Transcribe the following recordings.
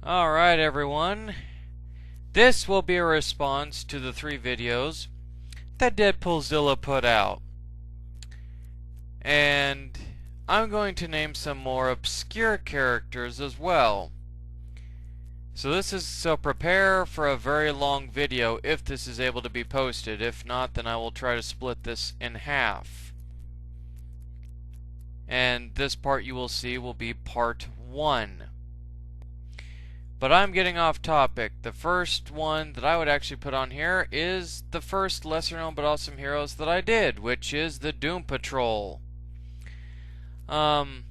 Alright everyone, this will be a response to the 3 videos that Deadpoolzilla put out. And I'm going to name some more obscure characters as well. So prepare for a very long video if this is able to be posted. If not, then I will try to split this in half. And this part you will see will be part 1. But I'm getting off topic. The first one that I would actually put on here is the first lesser known but awesome heroes that I did, which is the Doom Patrol. In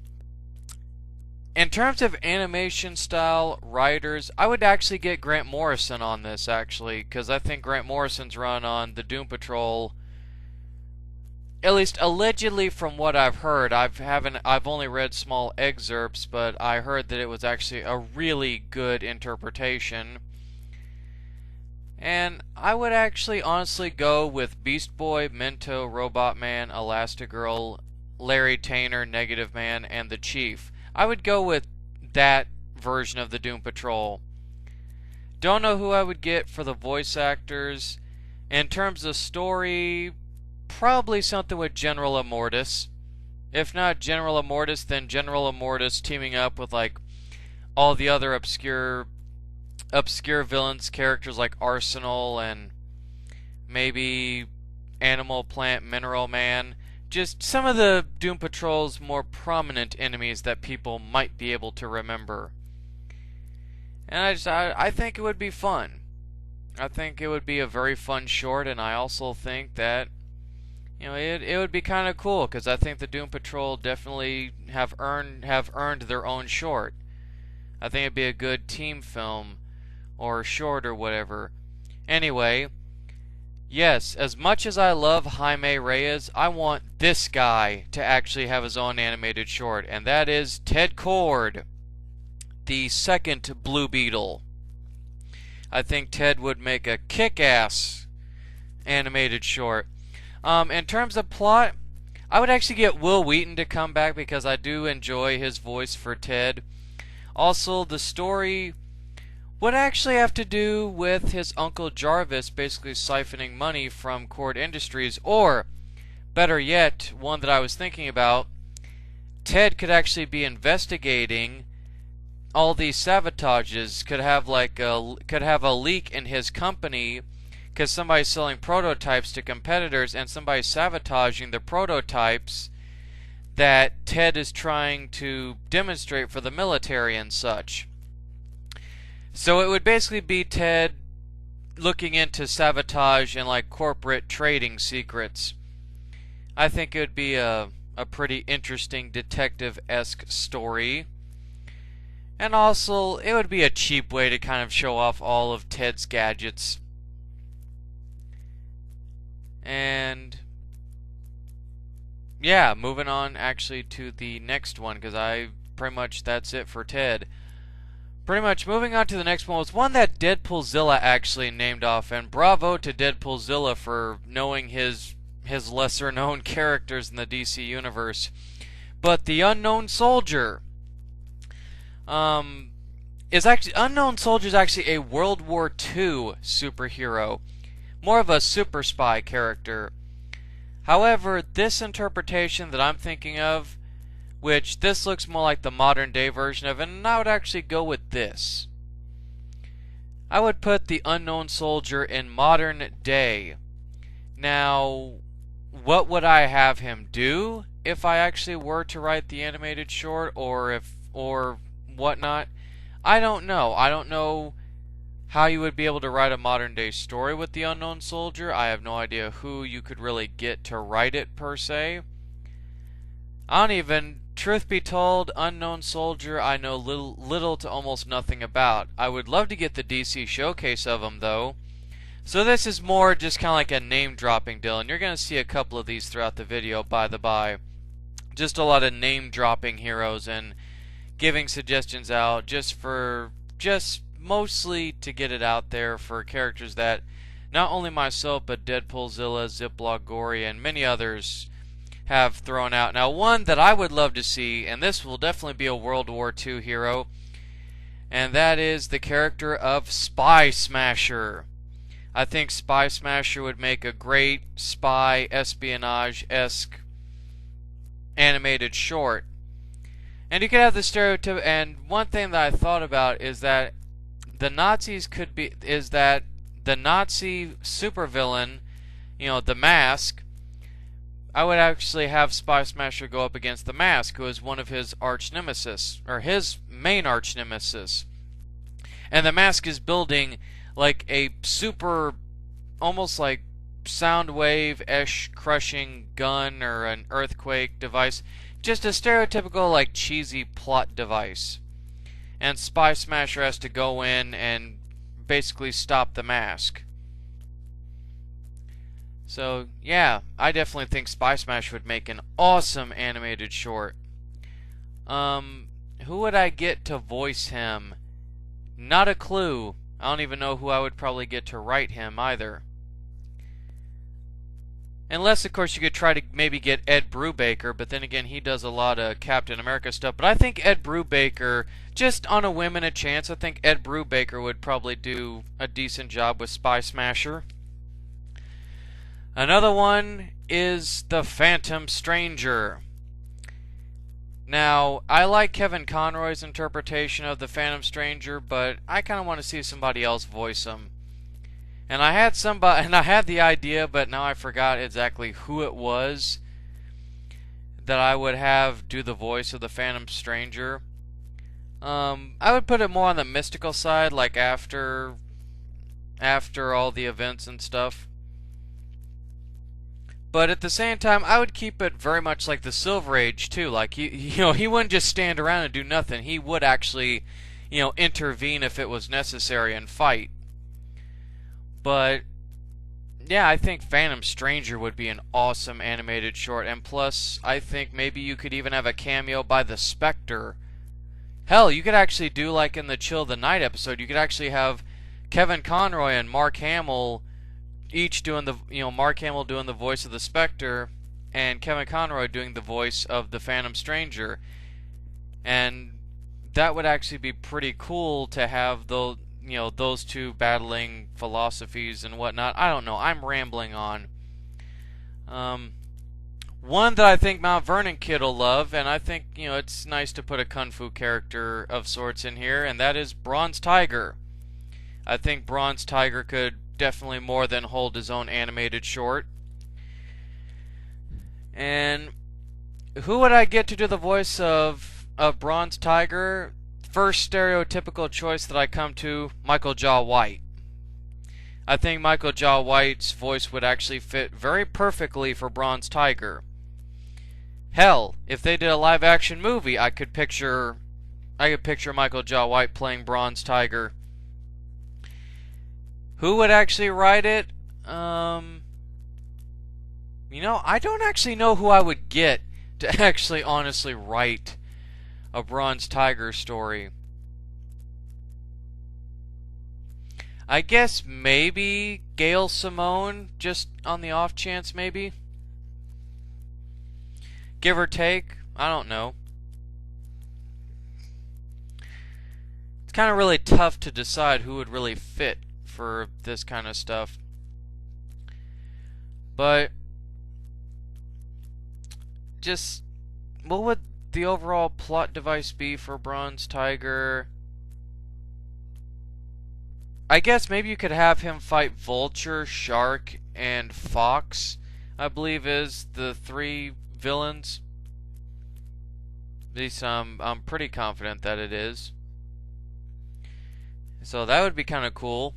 terms of animation style, writers, I would actually get Grant Morrison on this actually, because I think Grant Morrison's run on the Doom Patrol, at least allegedly from what I've heard, I've only read small excerpts, but I heard that it was actually a really good interpretation. And I would actually honestly go with Beast Boy, Mento, Robot Man, Elastigirl, Larry Tainer, Negative Man, and the Chief. I would go with that version of the Doom Patrol. Don't know who I would get for the voice actors. In terms of story, probably something with General Immortus. If not General Immortus, then General Immortus teaming up with like all the other obscure villains, characters like Arsenal and maybe Animal, Plant, Mineral Man. Just some of the Doom Patrol's more prominent enemies that people might be able to remember. And I think it would be fun. I think it would be a very fun short, and I also think that it would be kind of cool, because I think the Doom Patrol definitely have earned their own short. I think it'd be a good team film or short or whatever. Anyway, yes, as much as I love Jaime Reyes, I want this guy to actually have his own animated short, and that is Ted Kord, the second Blue Beetle. I think Ted would make a kick-ass animated short. In terms of plot, I would actually get Will Wheaton to come back because I do enjoy his voice for Ted. Also, the story would actually have to do with his Uncle Jarvis basically siphoning money from Kord Industries, or, better yet, one that I was thinking about, Ted could actually be investigating all these sabotages, could have a leak in his company because somebody's selling prototypes to competitors and somebody's sabotaging the prototypes that Ted is trying to demonstrate for the military and such. So it would basically be Ted looking into sabotage and like corporate trading secrets. I think it would be a pretty interesting detective-esque story. And also, it would be a cheap way to kind of show off all of Ted's gadgets. And yeah, moving on actually to the next one, because that's it for Ted. Pretty much moving on to the next one was one that Deadpoolzilla actually named off, and bravo to Deadpoolzilla for knowing his lesser known characters in the DC universe. But the Unknown Soldier Unknown Soldier is actually a World War II superhero, more of a super spy character. However, this interpretation that I'm thinking of, which this looks more like the modern day version of it, and I would actually go with this. I would put the Unknown Soldier in modern day. Now, what would I have him do if I actually were to write the animated short, or whatnot? I don't know. I don't know how you would be able to write a modern day story with the Unknown Soldier. I have no idea who you could really get to write it per se. Truth be told, Unknown Soldier I know little to almost nothing about. I would love to get the DC showcase of him though. So this is more just kind of like a name dropping deal, and you're going to see a couple of these throughout the video, by the by. Just a lot of name dropping heroes and giving suggestions out just mostly to get it out there for characters that not only myself but Deadpoolzilla, Ziploc Gory, and many others have thrown out. Now, one that I would love to see, and this will definitely be a World War II hero, and that is the character of Spy Smasher. I think Spy Smasher would make a great spy espionage-esque animated short. And you could have the stereotype, and one thing that I thought about is that the Nazi supervillain, the Mask, I would actually have Spy Smasher go up against the Mask, who is one of his arch nemesis, or his main arch nemesis. And the Mask is building like a super, almost like Soundwave-ish crushing gun or an earthquake device. Just a stereotypical, like, cheesy plot device. And Spy Smasher has to go in and basically stop the Mask. So, yeah, I definitely think Spy Smasher would make an awesome animated short. Who would I get to voice him? Not a clue. I don't even know who I would probably get to write him either. Unless, of course, you could try to maybe get Ed Brubaker, but then again, he does a lot of Captain America stuff. But I think Ed Brubaker, just on a whim and a chance, I think Ed Brubaker would probably do a decent job with Spy Smasher. Another one is the Phantom Stranger. Now, I like Kevin Conroy's interpretation of the Phantom Stranger, but I kind of want to see somebody else voice him. And I had the idea, but now I forgot exactly who it was that I would have do the voice of the Phantom Stranger. I would put it more on the mystical side, like after all the events and stuff. But at the same time, I would keep it very much like the Silver Age too. Like he wouldn't just stand around and do nothing. He would actually, intervene if it was necessary and fight. But yeah, I think Phantom Stranger would be an awesome animated short, and plus, I think maybe you could even have a cameo by the Spectre. Hell, you could actually do like in the Chill of the Night episode. You could actually have Kevin Conroy and Mark Hamill each doing the, Mark Hamill doing the voice of the Spectre, and Kevin Conroy doing the voice of the Phantom Stranger. And that would actually be pretty cool to have those two battling philosophies and whatnot. I don't know. I'm rambling on. One that I think Mount Vernon Kid will love, and I think, it's nice to put a kung fu character of sorts in here, and that is Bronze Tiger. I think Bronze Tiger could definitely more than hold his own animated short. And who would I get to do the voice of Bronze Tiger? First stereotypical choice that I come to, Michael Jai White. I think Michael Jai White's voice would actually fit very perfectly for Bronze Tiger. Hell, if they did a live action movie, I could picture Michael Jai White playing Bronze Tiger. Who would actually write it? I don't actually know who I would get to actually honestly write a Bronze Tiger story. I guess maybe Gail Simone, just on the off chance maybe. Give or take, I don't know. It's kind of really tough to decide who would really fit for this kind of stuff. But just what would the overall plot device be for Bronze Tiger? I guess maybe you could have him fight Vulture, Shark, and Fox, I believe is the three villains. At least I'm pretty confident that it is. So that would be kind of cool.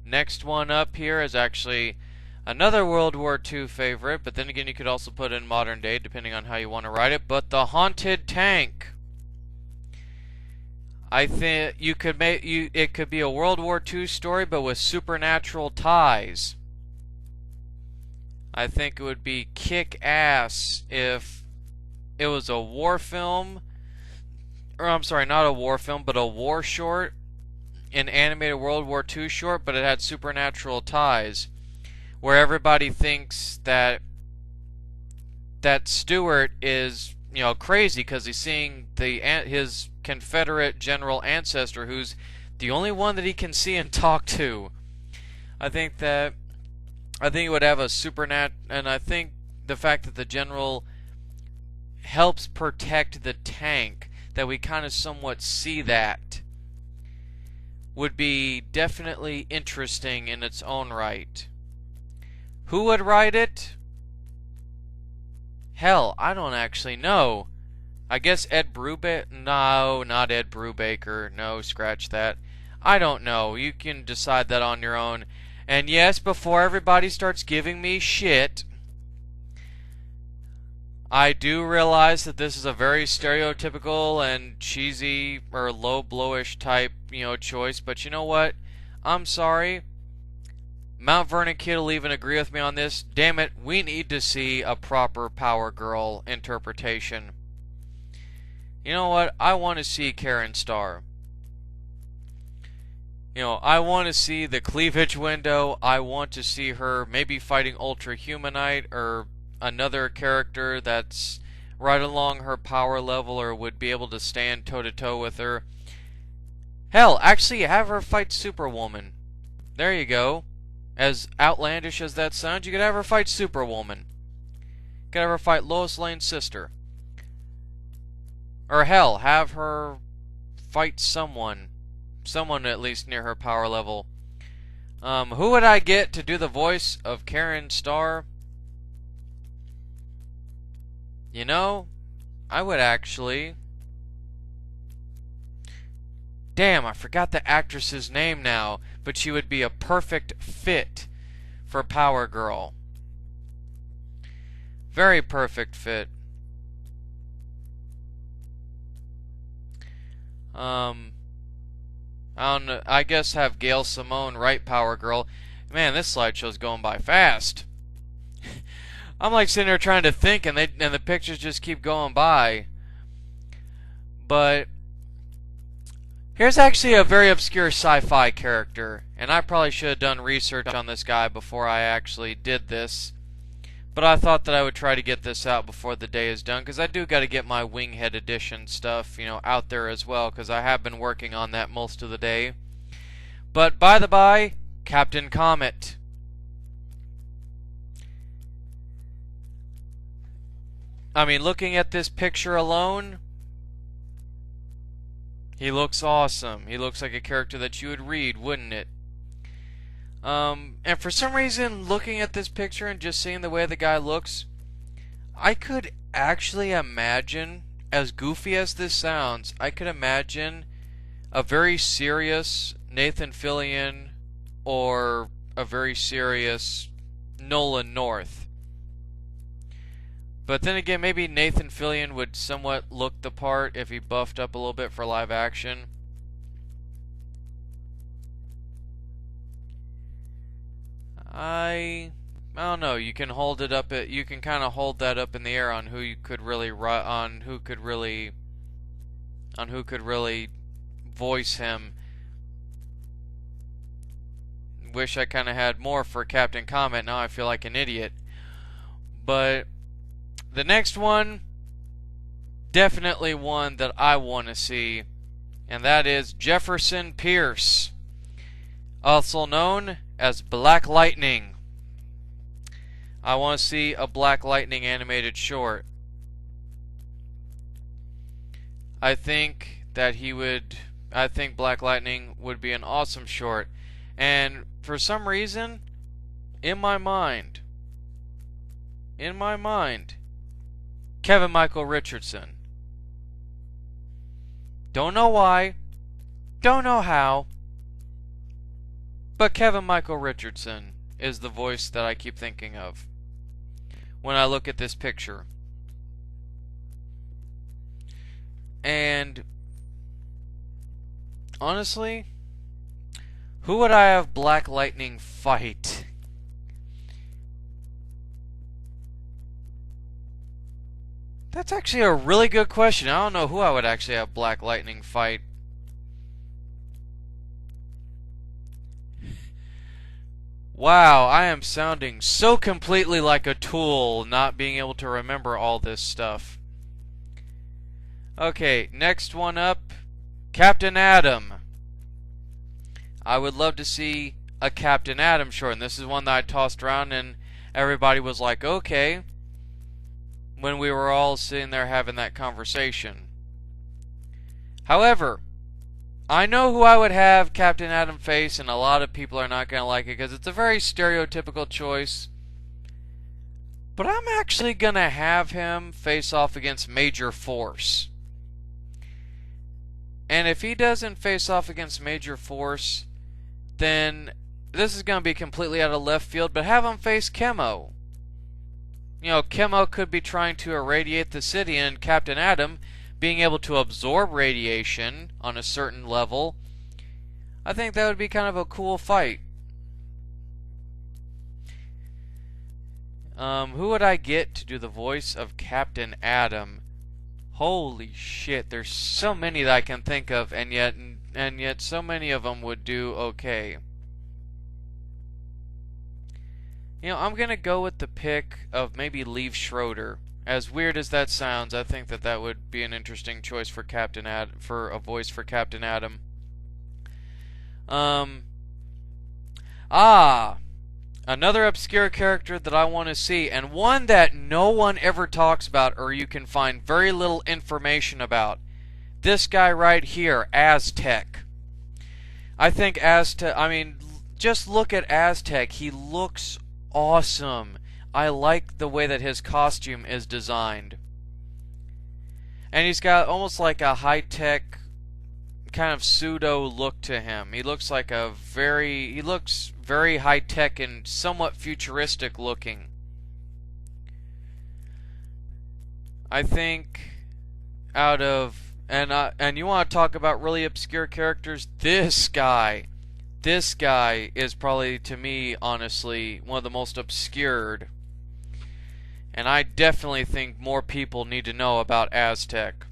Next one up here is actually another World War II favorite, but then again you could also put in modern day depending on how you want to write it, but the Haunted Tank. I think you could it could be a World War II story but with supernatural ties. I think it would be kick-ass if it was a war film, or I'm sorry, not a war film, but a war short, an animated World War II short, but it had supernatural ties, where everybody thinks that Stewart is crazy because he's seeing his Confederate general ancestor, who's the only one that he can see and talk to. I think he would have a and I think the fact that the general helps protect the tank, that we kind of somewhat see that, would be definitely interesting in its own right. Who would write it? Hell, I don't actually know. I guess Ed Brubaker? No, not Ed Brubaker. No, scratch that. I don't know. You can decide that on your own. And yes, before everybody starts giving me shit, I do realize that this is a very stereotypical and cheesy or low blowish type, choice, but you know what? I'm sorry. Mount Vernon Kid will even agree with me on this. Damn it, we need to see a proper Power Girl interpretation. You know what? I want to see Karen Starr. I want to see the cleavage window. I want to see her maybe fighting Ultra Humanite or another character that's right along her power level or would be able to stand toe-to-toe with her. Hell, actually have her fight Superwoman. There you go. As outlandish as that sounds, you could have her fight Superwoman. You could have her fight Lois Lane's sister. Or hell, have her fight someone at least near her power level. Who would I get to do the voice of Karen Starr? I would actually... Damn, I forgot the actress's name now, but she would be a perfect fit for Power Girl. Very perfect fit. I guess have Gail Simone write Power Girl. Man, this slideshow's going by fast. I'm like sitting there trying to think, and the pictures just keep going by. But here's actually a very obscure sci-fi character, and I probably should have done research on this guy before I actually did this. But I thought that I would try to get this out before the day is done, because I do got to get my Winghead Edition stuff, out there as well, because I have been working on that most of the day. But by the by, Captain Comet. I mean, looking at this picture alone, he looks awesome. He looks like a character that you would read, wouldn't it? And for some reason, looking at this picture and just seeing the way the guy looks, I could actually imagine, as goofy as this sounds, I could imagine a very serious Nathan Fillion or a very serious Nolan North. But then again, maybe Nathan Fillion would somewhat look the part if he buffed up a little bit for live action. I don't know. You can hold it up. You can kind of hold that up in the air on who you could really who could really voice him. Wish I kind of had more for Captain Comet. Now I feel like an idiot. But the next one, definitely one that I want to see, and that is Jefferson Pierce, also known as Black Lightning. I want to see a Black Lightning animated short. I think Black Lightning would be an awesome short. And for some reason, in my mind, Kevin Michael Richardson. Don't know why, don't know how, but Kevin Michael Richardson is the voice that I keep thinking of when I look at this picture. And honestly, who would I have Black Lightning fight? That's actually a really good question. I don't know who I would actually have Black Lightning fight. Wow, I am sounding so completely like a tool, not being able to remember all this stuff. Okay, next one up, Captain Atom. I would love to see a Captain Atom short, and this is one that I tossed around and everybody was like, okay, when we were all sitting there having that conversation. However, I know who I would have Captain Atom face, and a lot of people are not going to like it because it's a very stereotypical choice. But I'm actually going to have him face off against Major Force. And if he doesn't face off against Major Force, then this is going to be completely out of left field, but have him face Chemo. You know, Chemo could be trying to irradiate the city, and Captain Atom being able to absorb radiation on a certain level. I think that would be kind of a cool fight. Who would I get to do the voice of Captain Atom? Holy shit, there's so many that I can think of, and yet so many of them would do okay. You know, I'm gonna go with the pick of maybe Liev Schroeder. As weird as that sounds, I think that that would be an interesting choice for for a voice for Captain Atom. Another obscure character that I want to see, and one that no one ever talks about, or you can find very little information about. This guy right here, Aztec. I think Aztec, just look at Aztec. He looks awesome. I like the way that his costume is designed. And he's got almost like a high-tech kind of pseudo look to him. He looks like he looks very high-tech and somewhat futuristic looking. I think out of, and you want to talk about really obscure characters, this guy is probably, to me, honestly, one of the most obscured. And I definitely think more people need to know about Aztec.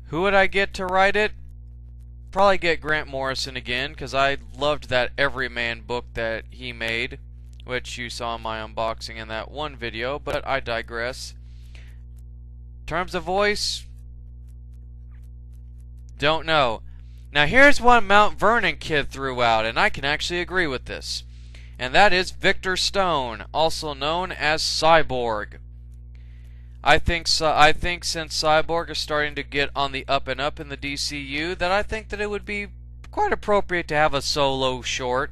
Who would I get to write it? Probably get Grant Morrison again, because I loved that Everyman book that he made, which you saw in my unboxing in that one video, but I digress. In terms of voice, don't know. Now here's one Mount Vernon kid threw out, and I can actually agree with this. And that is Victor Stone, also known as Cyborg. I think since Cyborg is starting to get on the up and up in the DCU, that I think that it would be quite appropriate to have a solo short.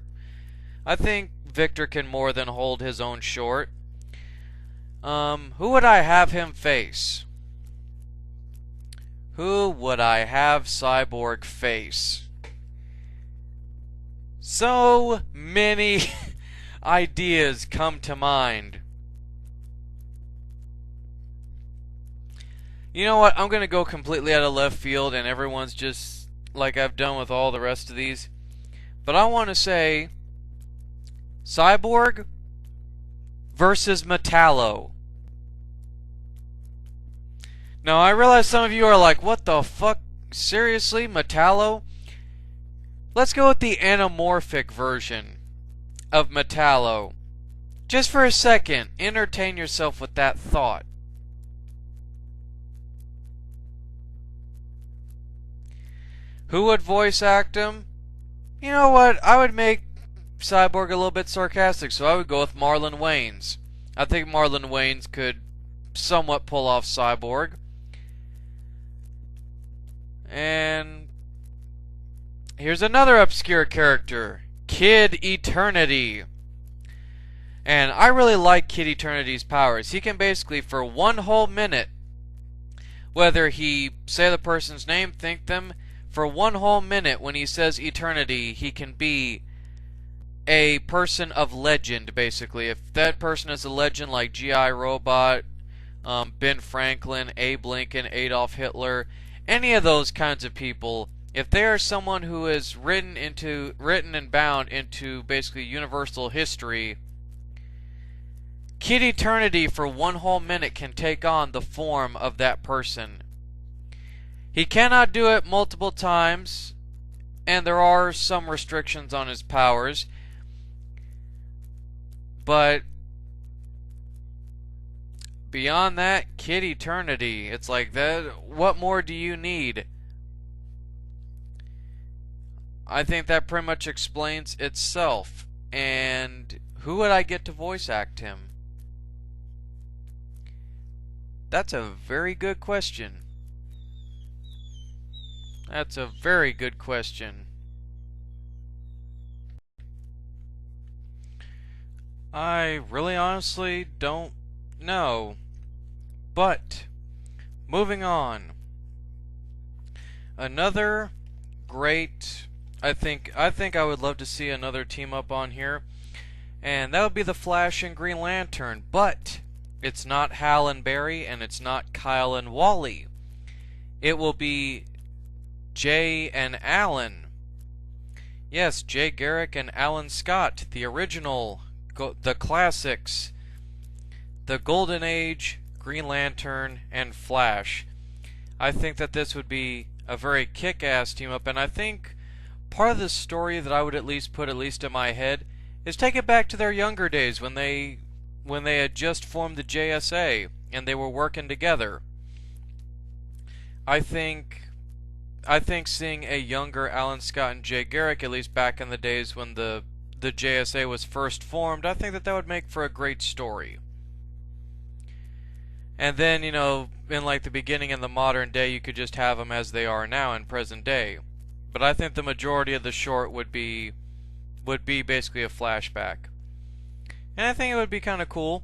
I think Victor can more than hold his own short. Who would I have him face? Who would I have Cyborg face? So many ideas come to mind. You know what? I'm going to go completely out of left field, and everyone's just like I've done with all the rest of these. But I want to say Cyborg versus Metallo. Now, I realize some of you are like, what the fuck? Seriously? Metallo? Let's go with the anamorphic version of Metallo. Just for a second, entertain yourself with that thought. Who would voice act him? You know what? I would make Cyborg a little bit sarcastic, so I would go with Marlon Wayans. I think Marlon Wayans could somewhat pull off Cyborg. And here's another obscure character, Kid Eternity. And I really like Kid Eternity's powers. He can basically, for one whole minute, whether he say the person's name, think them, for one whole minute when he says eternity, he can be a person of legend, basically. If that person is a legend like G.I. Robot, Ben Franklin, Abe Lincoln, Adolf Hitler, any of those kinds of people, if they are someone who is written and bound into basically universal history, Kid Eternity for one whole minute can take on the form of that person. He cannot do it multiple times, and there are some restrictions on his powers, but Beyond that, Kid Eternity. It's like that. What more do you need? I think that pretty much explains itself. And who would I get to voice act him? That's a very good question. That's a very good question. I really honestly don't know. But moving on. Another great I think I would love to see another team up on here. And that would be the Flash and Green Lantern, but it's not Hal and Barry and it's not Kyle and Wally. It will be Jay and Alan. Yes, Jay Garrick and Alan Scott, the original, the classics, the Golden Age, Green Lantern, and Flash. I think that this would be a very kick-ass team up, and I think part of the story that I would at least put in my head is take it back to their younger days when they had just formed the JSA and they were working together. I think seeing a younger Alan Scott and Jay Garrick, at least back in the days when the JSA was first formed, I think that would make for a great story. And then, you know, in like the beginning in the modern day, you could just have them as they are now in present day. But I think the majority of the short would be basically a flashback. And I think it would be kind of cool.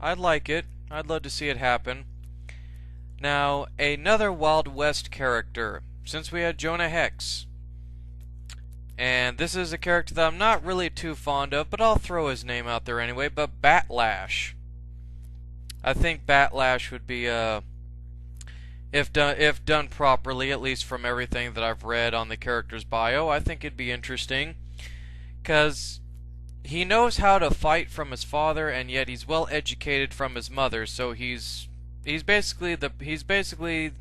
I'd like it. I'd love to see it happen. Now, another Wild West character, since we had Jonah Hex. And this is a character that I'm not really too fond of, but I'll throw his name out there anyway, but Batlash. I think Batlash would be if done properly, at least from everything that I've read on the character's bio, I think it'd be interesting. Because he knows how to fight from his father, and yet he's well educated from his mother, so he's basically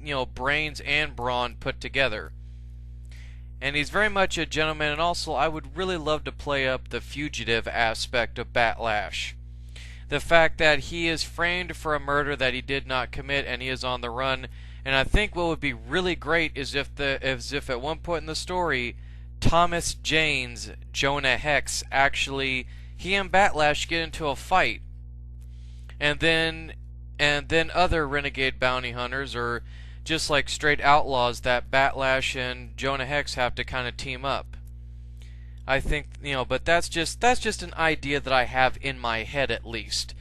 you know, brains and brawn put together. And he's very much a gentleman, and also I would really love to play up the fugitive aspect of Batlash. The fact that he is framed for a murder that he did not commit and he is on the run. And I think what would be really great is if at one point in the story Thomas Jane's Jonah Hex actually, he and Batlash get into a fight. And then other renegade bounty hunters, or just like straight outlaws, that Batlash and Jonah Hex have to kind of team up. I think, you know, but that's just an idea that I have in my head at least.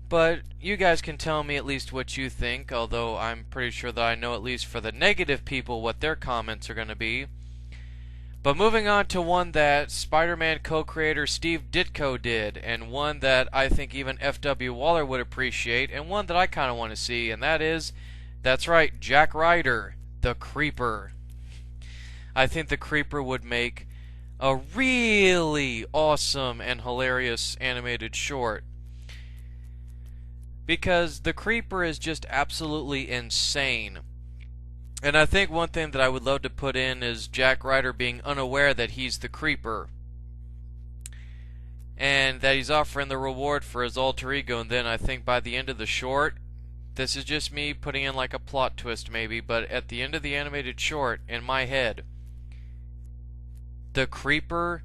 But you guys can tell me at least what you think, although I'm pretty sure that I know at least for the negative people what their comments are going to be. But moving on to one that Spider-Man co-creator Steve Ditko did, and one that I think even F.W. Waller would appreciate, and one that I kind of want to see, and that's right, Jack Ryder, the Creeper. I think the Creeper would make a really awesome and hilarious animated short. Because the Creeper is just absolutely insane. And I think one thing that I would love to put in is Jack Ryder being unaware that he's the Creeper. And that he's offering the reward for his alter ego, and then I think by the end of the short, this is just me putting in like a plot twist maybe, but at the end of the animated short, in my head, the Creeper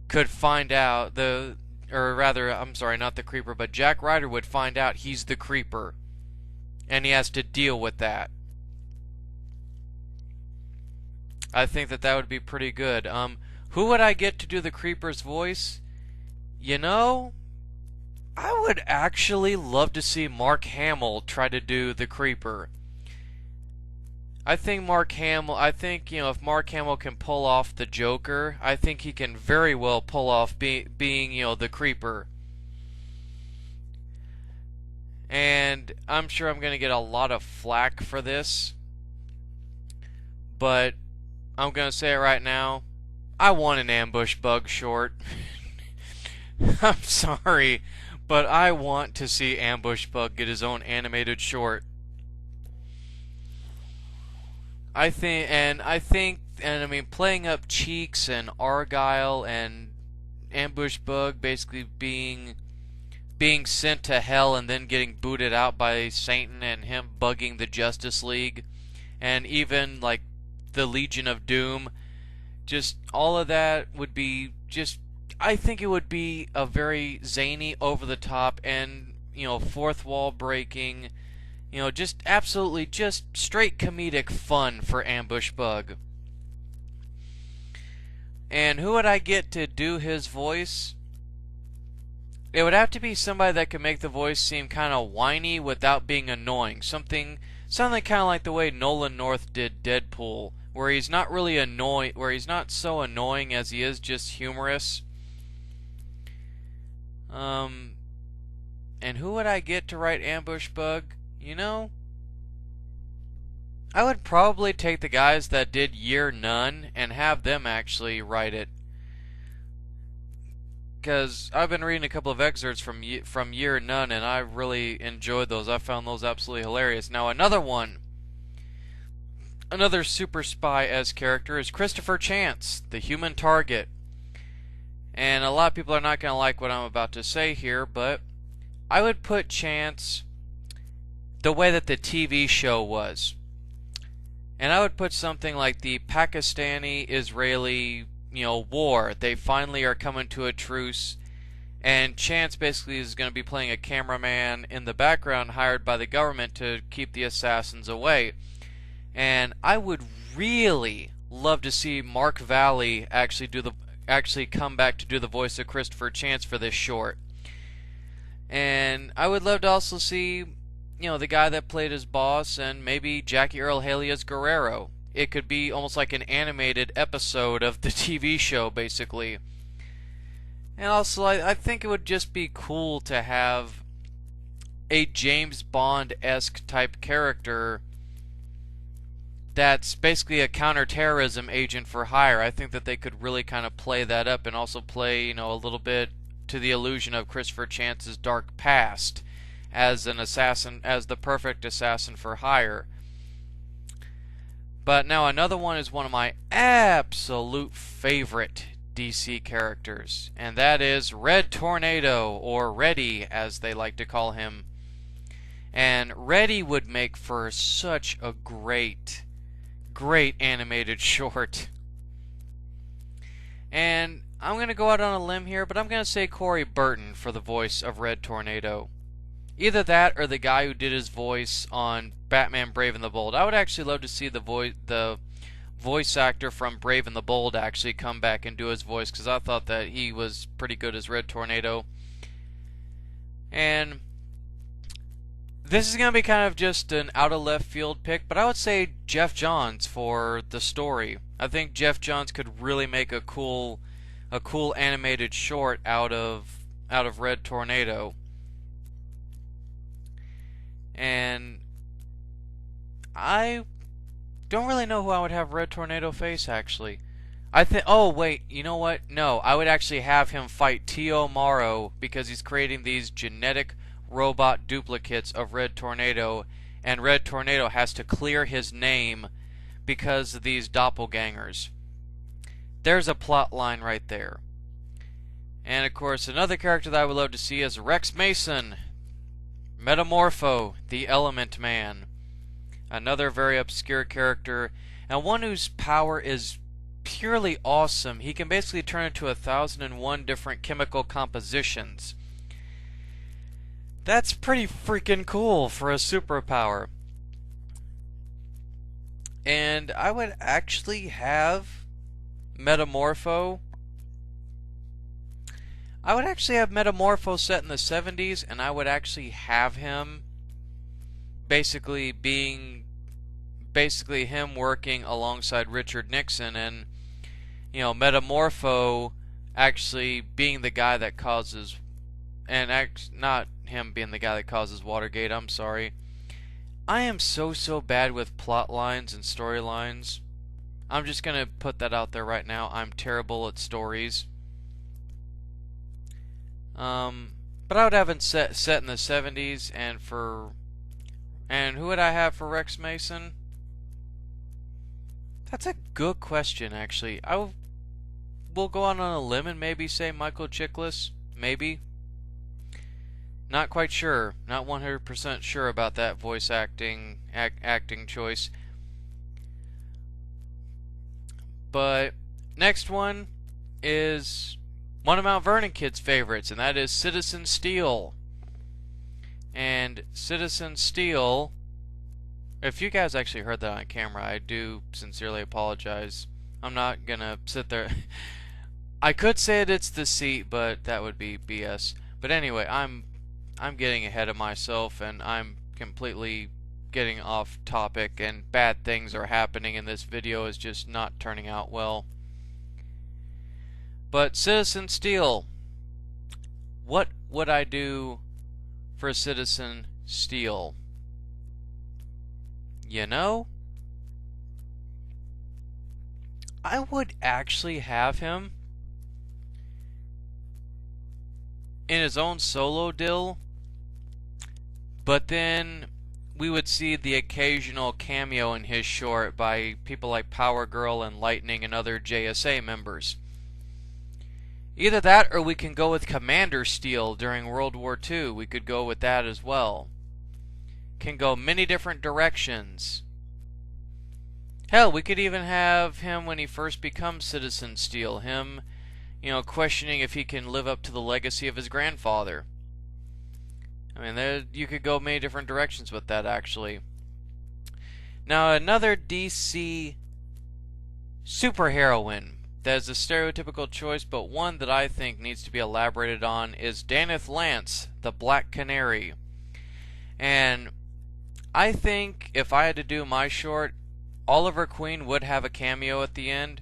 could find out, I'm sorry, not the Creeper, but Jack Ryder would find out he's the Creeper. And he has to deal with that. I think that would be pretty good. Who would I get to do the Creeper's voice? You know, I would actually love to see Mark Hamill try to do the Creeper. I think, you know, if Mark Hamill can pull off the Joker, I think he can very well pull off being, you know, the Creeper. And I'm sure I'm going to get a lot of flack for this, but I'm going to say it right now. I want an Ambush Bug short. I'm sorry, but I want to see Ambush Bug get his own animated short. I mean, playing up Cheeks and Argyle and Ambush Bug basically being being sent to hell and then getting booted out by Satan and him bugging the Justice League and even like the Legion of Doom. Just all of that would be just, I think it would be a very zany, over the top, and fourth wall breaking, just absolutely just straight comedic fun for Ambush Bug. And who would I get to do his voice? It would have to be somebody that could make the voice seem kind of whiny without being annoying. Something kind of like the way Nolan North did Deadpool, where he's not really annoying, where he's not so annoying as he is just humorous. And who would I get to write Ambush Bug? I would probably take the guys that did Year None and have them actually write it. Because I've been reading a couple of excerpts from Year None, and I really enjoyed those. I found those absolutely hilarious. Now another super spy-esque character is Christopher Chance, the human target. And a lot of people are not going to like what I'm about to say here, but I would put Chance the way that the TV show was. And I would put something like the Pakistani-Israeli war. They finally are coming to a truce, and Chance basically is going to be playing a cameraman in the background hired by the government to keep the assassins away. And I would really love to see Mark Valley actually come back to do the voice of Christopher Chance for this short. And I would love to also see the guy that played his boss, and maybe Jackie Earle Haley as Guerrero. It could be almost like an animated episode of the TV show, basically. And also, I think it would just be cool to have a James Bond-esque type character that's basically a counterterrorism agent for hire. I think that they could really kind of play that up and also play, a little bit to the illusion of Christopher Chance's dark past as an assassin, as the perfect assassin for hire. But now another one is one of my absolute favorite DC characters, and that is Red Tornado, or Reddy as they like to call him. And Reddy would make for such a great animated short. And I'm going to go out on a limb here, but I'm going to say Corey Burton for the voice of Red Tornado. Either that or the guy who did his voice on Batman Brave and the Bold. I would actually love to see the voice actor from Brave and the Bold actually come back and do his voice, because I thought that he was pretty good as Red Tornado. And this is going to be kind of just an out of left field pick, but I would say Jeff Johns for the story. I think Jeff Johns could really make a cool animated short out of Red Tornado. And I don't really know who I would have Red Tornado face, actually. Oh wait, you know what? No, I would actually have him fight Tio Morrow, because he's creating these genetic robot duplicates of Red Tornado, and Red Tornado has to clear his name because of these doppelgangers. There's a plot line right there. And of course, another character that I would love to see is Rex Mason, Metamorpho, the Element Man. Another very obscure character, and one whose power is purely awesome. He can basically turn into 1,001 different chemical compositions. That's pretty freaking cool for a superpower. And I would actually have Metamorpho. I would actually have Metamorpho set in the 70s, and I would actually have him basically him working alongside Richard Nixon, and Metamorpho actually being the guy that causes, and not him being the guy that causes Watergate, I'm sorry. I am so bad with plot lines and storylines. I'm just gonna put that out there right now. I'm terrible at stories. But I would have it set in the 70s, and who would I have for Rex Mason? That's a good question, actually. We'll go on a limb and maybe say Michael Chiklis, maybe. Not quite sure. Not 100% sure about that voice acting choice. But next one is one of Mount Vernon Kid's favorites, and that is Citizen Steel. And Citizen Steel, if you guys actually heard that on camera, I do sincerely apologize. I'm not gonna sit there. I could say it's the seat, but that would be BS. But anyway, I'm getting ahead of myself, and I'm completely getting off topic, and bad things are happening, and this video is just not turning out well. But Citizen Steel, what would I do for Citizen Steel? You know, I would actually have him in his own solo deal, but then we would see the occasional cameo in his short by people like Power Girl and Lightning and other JSA members. Either that, or we can go with Commander Steel during World War II. We could go with that as well. Can go many different directions. Hell, we could even have him when he first becomes Citizen Steel. Him, questioning if he can live up to the legacy of his grandfather. I mean, you could go many different directions with that, actually. Now, another DC superheroine that is a stereotypical choice, but one that I think needs to be elaborated on, is Danith Lance, the Black Canary. And I think if I had to do my short, Oliver Queen would have a cameo at the end.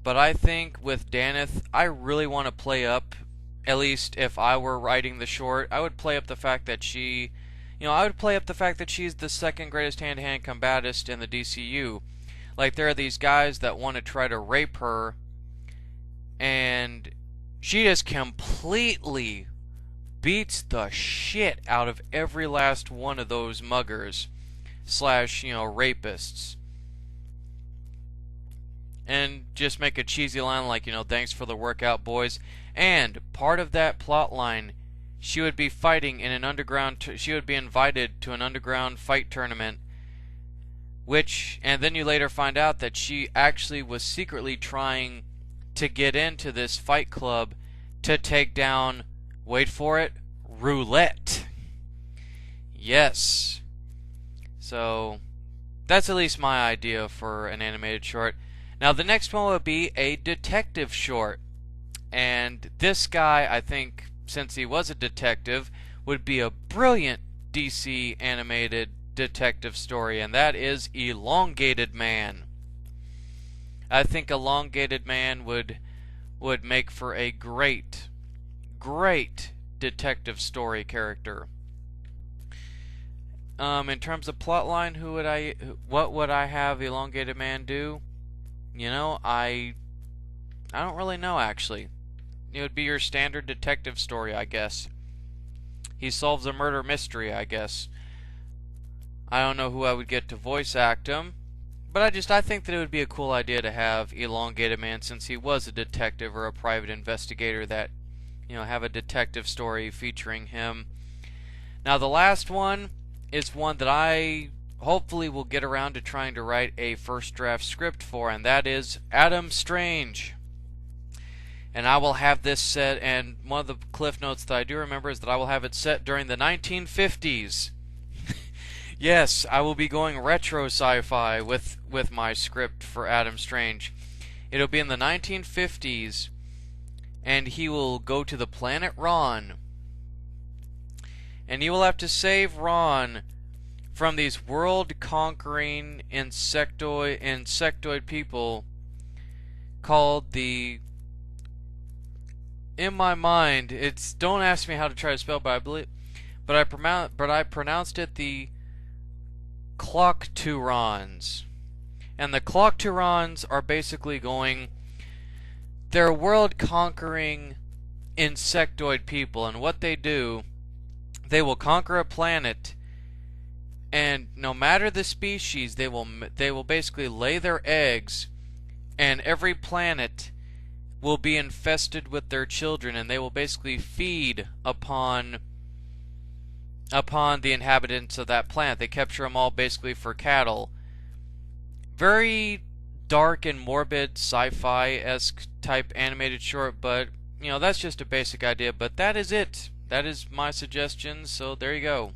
But I think with Danith, I really want to play up, at least if I were writing the short, I would play up the fact that she's the second greatest hand-to-hand combatist in the DCU. Like, there are these guys that want to try to rape her, and she just completely beats the shit out of every last one of those muggers / rapists. And just make a cheesy line like, thanks for the workout, boys. And part of that plot line, she would be fighting in an underground, she would be invited to an underground fight tournament, and then you later find out that she actually was secretly trying to get into this fight club to take down, wait for it, Roulette. Yes. So, that's at least my idea for an animated short. Now, the next one would be a detective short. And this guy, I think, since he was a detective, would be a brilliant DC animated detective story, and that is Elongated Man. I think Elongated Man would make for a great detective story character. In terms of plotline, what would I have Elongated Man do? I don't really know, actually. It would be your standard detective story, I guess. He solves a murder mystery, I guess. I don't know who I would get to voice act him, but I think that it would be a cool idea to have Elongated Man, since he was a detective or a private investigator, that, have a detective story featuring him. Now, the last one is one that I hopefully will get around to trying to write a first draft script for, and that is Adam Strange. And I will have this set, and one of the cliff notes that I do remember is that I will have it set during the 1950s. Yes, I will be going retro sci-fi with my script for Adam Strange. It'll be in the 1950s, and he will go to the planet Ron. And he will have to save Ron from these world-conquering insectoid people called the... In my mind, it's... Don't ask me how to try to spell, but I pronounced it the Clockturons. And the Clockturons are basically going... They're world-conquering insectoid people, and what they do, they will conquer a planet, and no matter the species, they will basically lay their eggs, and every planet will be infested with their children, and they will basically feed upon upon the inhabitants of that planet. They capture them all basically for cattle. Very dark and morbid sci-fi-esque type animated short, but you know, that's just a basic idea. But that is it. That is my suggestion, so there you go.